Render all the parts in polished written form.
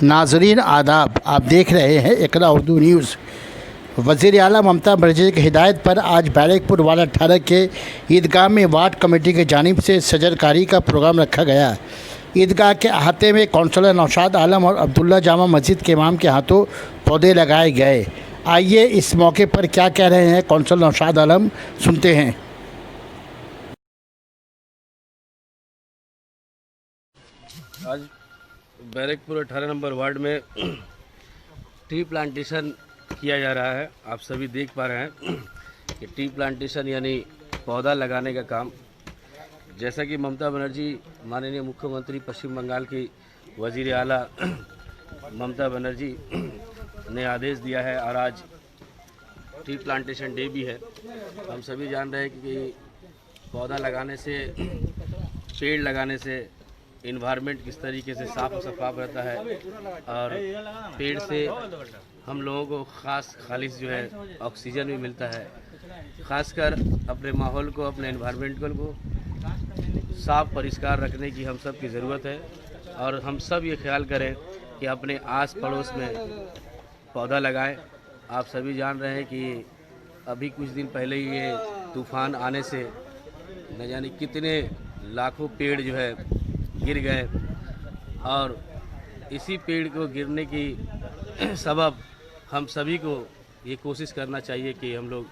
नाजरीन आदाब, आप देख रहे हैं इकरा उर्दू न्यूज़। वज़ीर आला ममता बनर्जी की हिदायत पर आज बैरकपुर वाला 18 के ईदगाह में वार्ड कमेटी की जानिब से सजरकारी का प्रोग्राम रखा गया। ईदगाह के अहाते में कौंसलर नौशाद आलम और अब्दुल्ला जामा मस्जिद के इमाम के हाथों पौधे लगाए गए। आइए इस मौके पर क्या कह रहे हैं कौंसलर नौशाद आलम, सुनते हैं। आज बैरकपुर 18 नंबर वार्ड में ट्री प्लांटेशन किया जा रहा है। आप सभी देख पा रहे हैं कि ट्री प्लांटेशन यानी पौधा लगाने का काम, जैसा कि ममता बनर्जी माननीय मुख्यमंत्री पश्चिम बंगाल की वज़ीर आला ममता बनर्जी ने आदेश दिया है और आज ट्री प्लांटेशन डे भी है। हम सभी जान रहे हैं कि पौधा लगाने से, पेड़ लगाने से इन्वायरमेंट किस तरीके से साफ शफाफ रहता है और पेड़ से हम लोगों को खालिश जो है ऑक्सीजन भी मिलता है। खासकर अपने माहौल को, अपने इन्वायरमेंट को साफ परिष्कार रखने की हम सब की ज़रूरत है और हम सब ये ख्याल करें कि अपने आस पड़ोस में पौधा लगाएं। आप सभी जान रहे हैं कि अभी कुछ दिन पहले ही ये तूफ़ान आने से न जाने कितने लाखों पेड़ जो है गिर गए और इसी पेड़ को गिरने की सबब हम सभी को ये कोशिश करना चाहिए कि हम लोग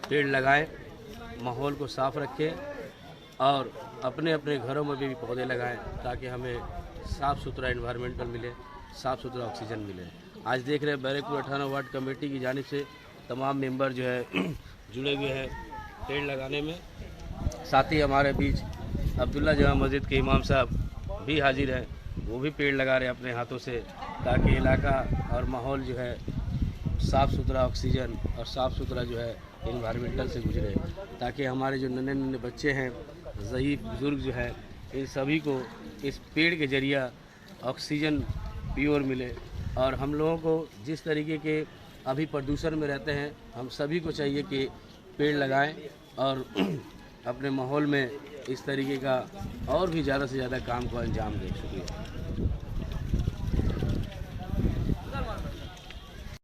पेड़ लगाएं, माहौल को साफ़ रखें और अपने अपने घरों में भी पौधे लगाएं ताकि हमें साफ़ सुथरा इन्वायरमेंटल मिले, साफ़ सुथरा ऑक्सीजन मिले। आज देख रहे हैं बैरकपुर 18 वार्ड कमेटी की जानिब से तमाम मेंबर जो है जुड़े हुए हैं पेड़ लगाने में। साथ ही हमारे बीच अब्दुल्ला जामा मस्जिद के इमाम साहब भी हाजिर हैं, वो भी पेड़ लगा रहे हैं अपने हाथों से ताकि इलाका और माहौल जो है साफ़ सुथरा ऑक्सीजन और साफ़ सुथरा जो है इन्वायरमेंटल से गुजरे, ताकि हमारे जो नन्हे नन्हे बच्चे हैं, ज़ईफ़ बुज़ुर्ग जो है, इन सभी को इस पेड़ के ज़रिया ऑक्सीजन प्योर मिले। और हम लोगों को जिस तरीके के अभी प्रदूषण में रहते हैं, हम सभी को चाहिए कि पेड़ लगाएं और अपने माहौल में इस तरीके का और भी ज़्यादा से ज़्यादा काम को अंजाम दें। शुक्रिया।